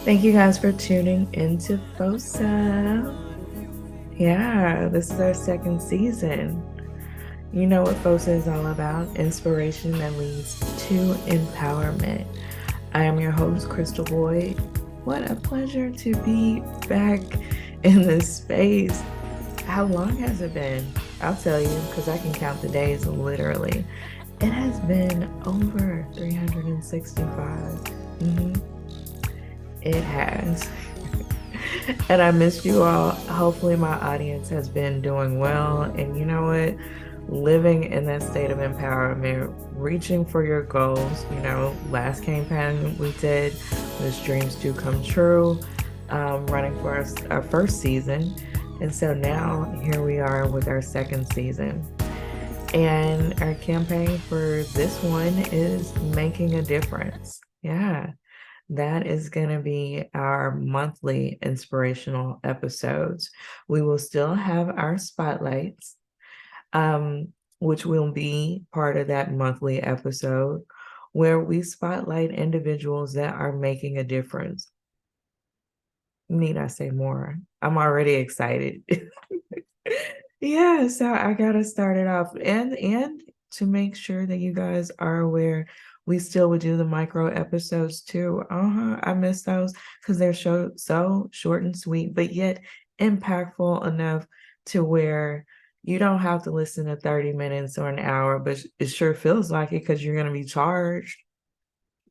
Thank you guys for tuning into FOSA. Yeah, this is our second season. You know what FOSA is all about, inspiration that leads to empowerment. I am your host, Crystal Boyd. What a pleasure to be back in this space. How long has it been? I'll tell you, because I can count the days literally. It has been over 365. It has. And I missed you all. Hopefully, my audience has been doing well. And you know what? Living in that state of empowerment, reaching for your goals. Last campaign we did was Dreams Do Come True, running for our first season. And so now here we are with our second season. And our campaign for this one is Making a Difference. Yeah. That is going to be our monthly inspirational episodes. We will still have our spotlights, which will be part of that monthly episode where we spotlight individuals that are making a difference. Need I say more? I'm already excited. Yeah, so I gotta start it off and to make sure that you guys are aware, we still would do the micro episodes too. I miss those because they're so short and sweet, but yet impactful enough to where you don't have to listen to 30 minutes or an hour, but it sure feels like it because you're gonna be charged,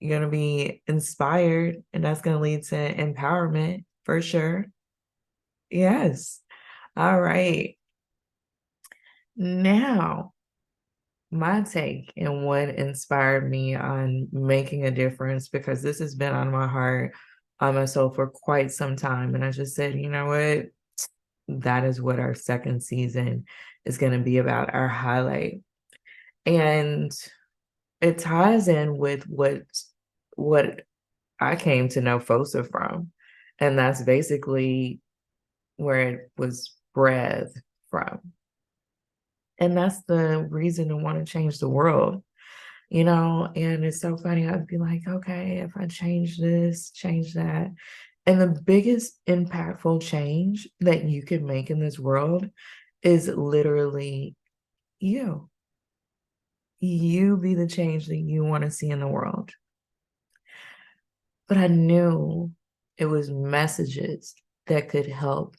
you're gonna be inspired, and that's gonna lead to empowerment for sure. Yes. All right. Now, my take and what inspired me on making a difference, because this has been on my heart, on my soul for quite some time. And I just said, you know what? That is what our second season is going to be about, our highlight. And it ties in with what I came to know FOSA from. And that's basically where it was bred from. And that's the reason to want to change the world. And it's so funny. I'd be like, okay, if I change this, change that. And the biggest impactful change that you can make in this world is literally you. You be the change that you want to see in the world. But I knew it was messages that could help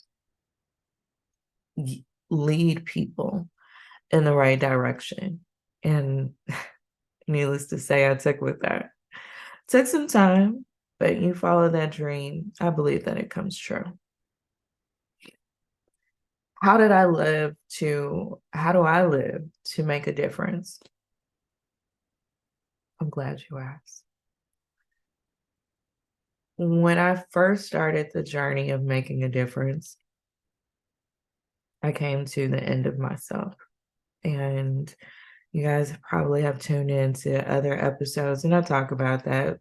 lead people in the right direction. And needless to say, I took with that. Took some time, but you follow that dream. I believe that it comes true. How do I live to make a difference? I'm glad you asked. When I first started the journey of making a difference, I came to the end of myself. And you guys probably have tuned into other episodes, and I talk about that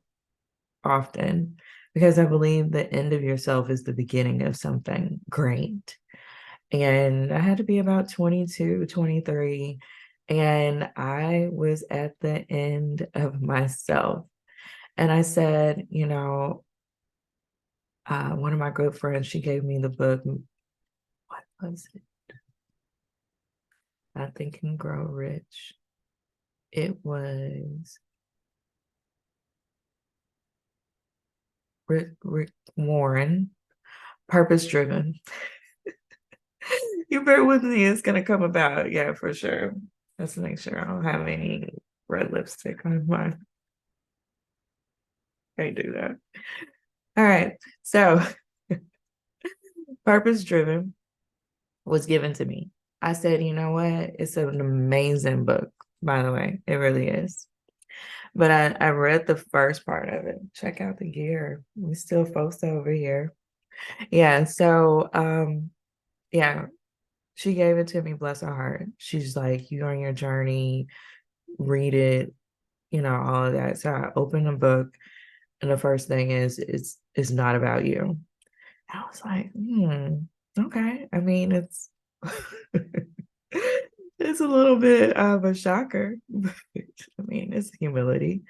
often because I believe the end of yourself is the beginning of something great. And I had to be about 22, 23, and I was at the end of myself. And I said, one of my good friends, she gave me the book. What was it? I Think and Grow Rich. It was Rick Warren, Purpose Driven. You bear with me, it's gonna come about. Yeah, for sure. Let's make sure I don't have any red lipstick on my. I do that. All right. So, Purpose Driven was given to me. I said, you know what? It's an amazing book, by the way. It really is. But I read the first part of it. Check out the gear. We still folks over here. Yeah. So, yeah, she gave it to me, bless her heart. She's like, you on your journey, read it, all of that. So I opened the book, and the first thing is it's not about you. I was like, okay. I mean, it's it's a little bit of a shocker. I mean, it's humility.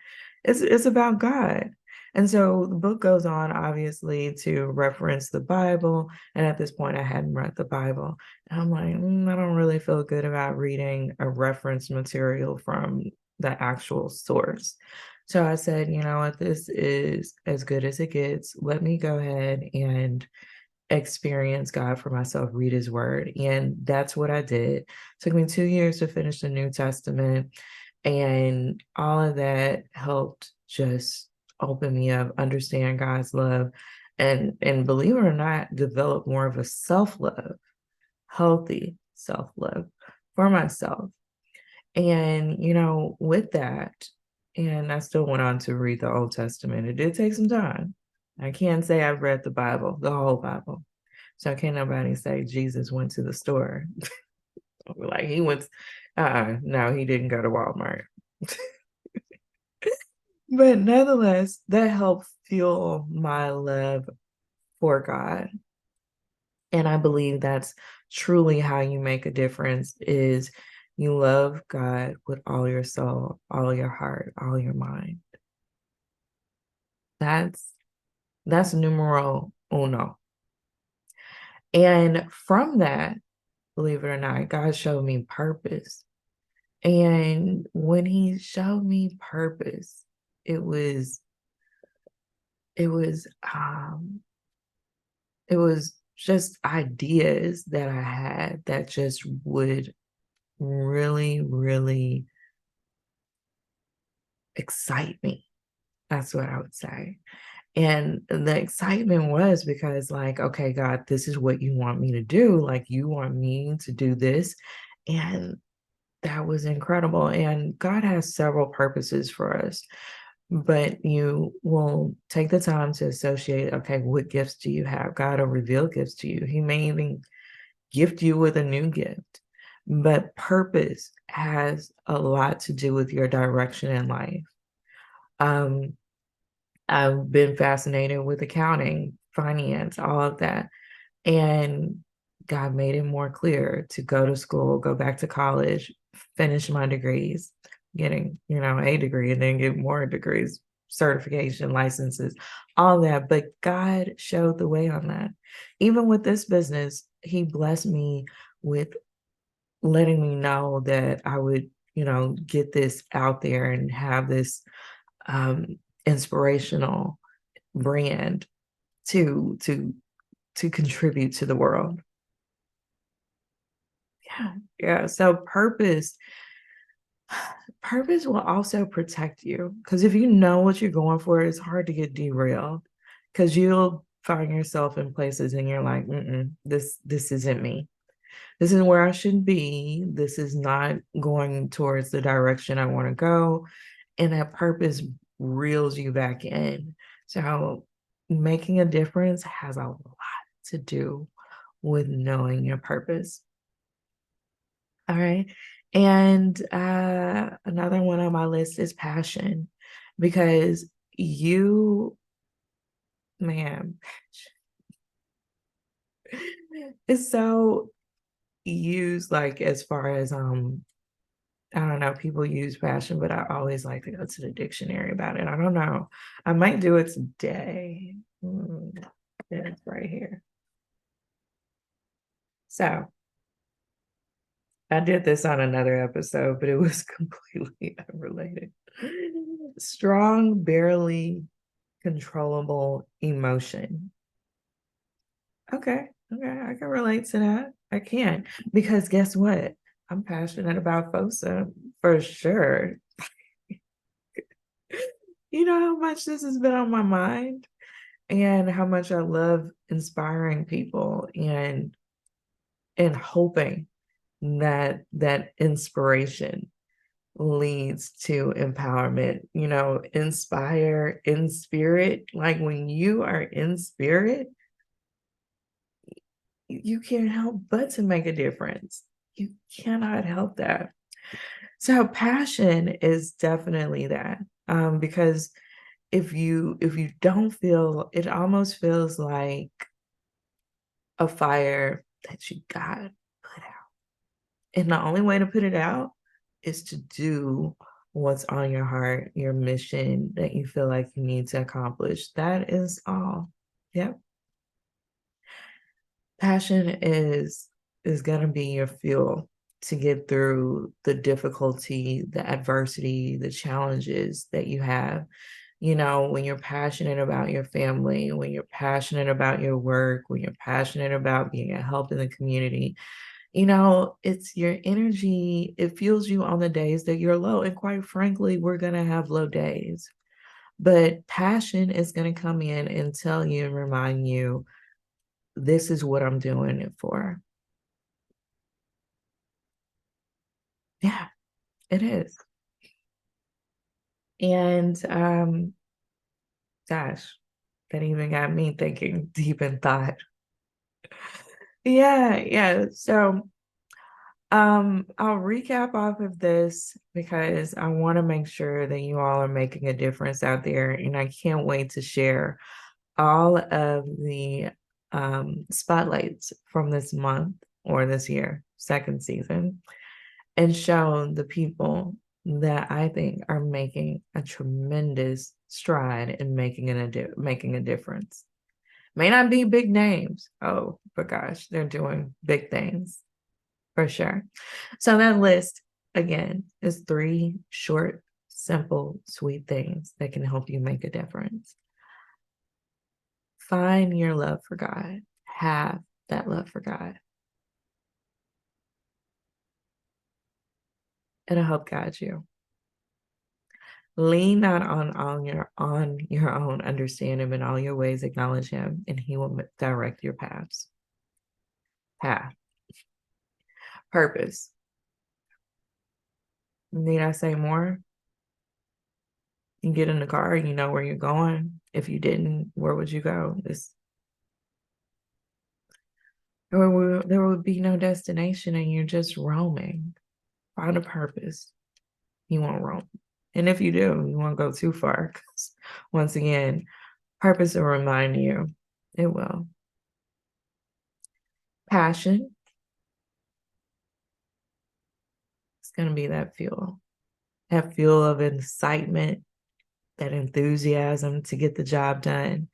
It's about God. And so the book goes on, obviously, to reference the Bible. And at this point, I hadn't read the Bible. And I'm like, I don't really feel good about reading a reference material from the actual source. So I said, you know what, this is as good as it gets. Let me go ahead and experience God for myself, read his word. And that's what I did. It took me 2 years to finish the New Testament. And all of that helped just open me up, understand God's love, and believe it or not, develop more of a self-love, healthy self-love for myself. And, with that, and I still went on to read the Old Testament. It did take some time. I can't say I've read the Bible, the whole Bible. So can't nobody say Jesus went to the store. Like he went, no, he didn't go to Walmart. But nonetheless, that helped fuel my love for God. And I believe that's truly how you make a difference is you love God with all your soul, all your heart, all your mind. That's numero uno. And from that, believe it or not, God showed me purpose. And when he showed me purpose, it was it was um it was just ideas that I had that just would really, really excite me. That's what I would say. And the excitement was because, like, okay, God, this is what you want me to do. Like, you want me to do this. And that was incredible. And God has several purposes for us, but you will take the time to associate, okay, what gifts do you have? God will reveal gifts to you. He may even gift you with a new gift. But purpose has a lot to do with your direction in life. Um, I've been fascinated with accounting, finance, all of that. And God made it more clear to go to school, go back to college, finish my degrees, getting, a degree and then get more degrees, certification, licenses, all that. But God showed the way on that. Even with this business, he blessed me with letting me know that I would, get this out there and have this um, inspirational brand to to to contribute to the world. Yeah, yeah. So purpose will also protect you because if you know what you're going for, it's hard to get derailed because you'll find yourself in places and you're like, this isn't me. This is where I should be. This is not going towards the direction I want to go. And that purpose reels you back in. So making a difference has a lot to do with knowing your purpose. All right. And another one on my list is passion because you, man, it's so used like as far as I don't know, people use passion, but I always like to go to the dictionary about it. I don't know. I might do it today. Yeah, it's right here. So I did this on another episode, but it was completely unrelated. Strong, barely controllable emotion. Okay, okay, I can relate to that. I can because guess what? I'm passionate about FOSA for sure. You know how much this has been on my mind and how much I love inspiring people and hoping that that inspiration leads to empowerment, inspire in spirit. Like when you are in spirit, you can't help but to make a difference. You cannot help that. So passion is definitely that. Because if you don't feel it almost feels like a fire that you got put out. And the only way to put it out is to do what's on your heart, your mission that you feel like you need to accomplish. That is all. Yep. Passion is going to be your fuel to get through the difficulty, the adversity, the challenges that you have. You know, when you're passionate about your family, when you're passionate about your work, when you're passionate about being a help in the community, you know, it's your energy, it fuels you on the days that you're low. And quite frankly, we're going to have low days. But passion is going to come in and tell you and remind you, this is what I'm doing it for. Yeah, it is. And gosh, that even got me thinking deep in thought. Yeah, yeah. So I'll recap off of this because I want to make sure that you all are making a difference out there. And I can't wait to share all of the spotlights from this month or this year, second season, and show the people that I think are making a tremendous stride in making a difference. May not be big names. Oh, but gosh, they're doing big things for sure. So that list again is 3 short, simple, sweet things that can help you make a difference. Find your love for God. Have that love for God. It'll help guide you. Lean not on your own understanding, in all your ways acknowledge him, and he will direct your paths. Path. Purpose. Need I say more? You get in the car, you know where you're going. If you didn't, where would you go? There would be no destination and you're just roaming. Find a purpose. You won't roam. And if you do, you won't go too far. Because once again, purpose will remind you. It will. Passion. It's going to be that fuel. That fuel of excitement, that enthusiasm to get the job done.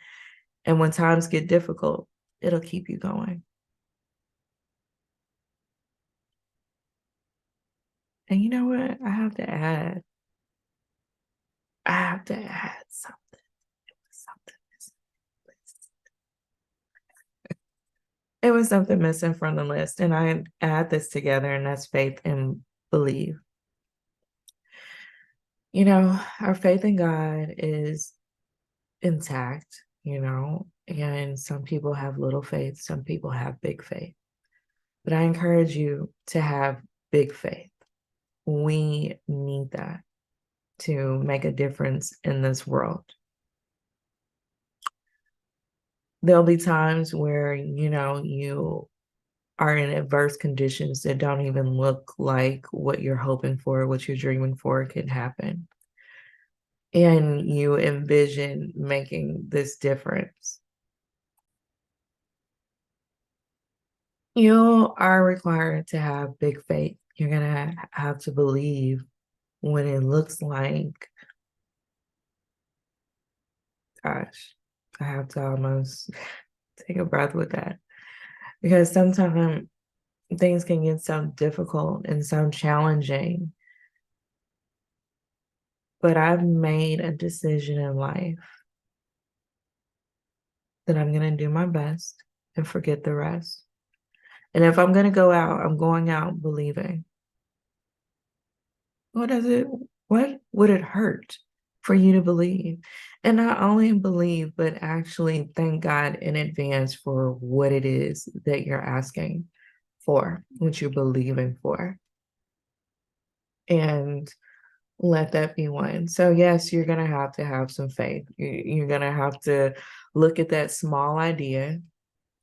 And when times get difficult, it'll keep you going. And you know what? I have to add something. It was something missing from the list. And I add this together, and that's faith and believe. You know, our faith in God is intact, you know, and some people have little faith, some people have big faith. But I encourage you to have big faith. We need that to make a difference in this world. There'll be times where, you know, you are in adverse conditions that don't even look like what you're hoping for, what you're dreaming for can happen. And you envision making this difference. You are required to have big faith. You're going to have to believe when it looks like, gosh, I have to almost take a breath with that. Because sometimes things can get so difficult and so challenging. But I've made a decision in life that I'm going to do my best and forget the rest. And if I'm going to go out, I'm going out believing. What would it hurt for you to believe? And not only believe, but actually thank God in advance for what it is that you're asking for, what you're believing for. And let that be one. So yes, you're going to have some faith. You're going to have to look at that small idea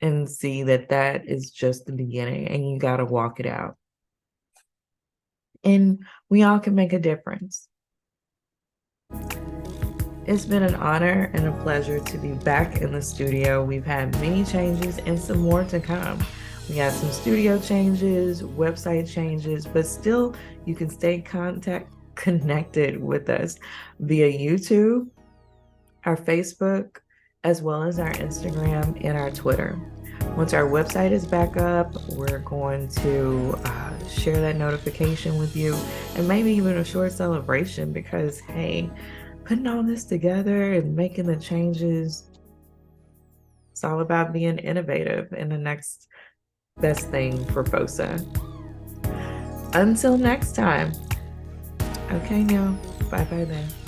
and see that that is just the beginning, and you got to walk it out. And we all can make a difference. It's been an honor and a pleasure to be back in the studio. We've had many changes and some more to come. We had some studio changes, website changes, but still you can stay connected with us via YouTube, our Facebook, as well as our Instagram and our Twitter. Once our website is back up, we're going to share that notification with you and maybe even a short celebration because, hey, putting all this together and making the changes, it's all about being innovative and the next best thing for FOSA. Until next time. Okay, now, bye bye then.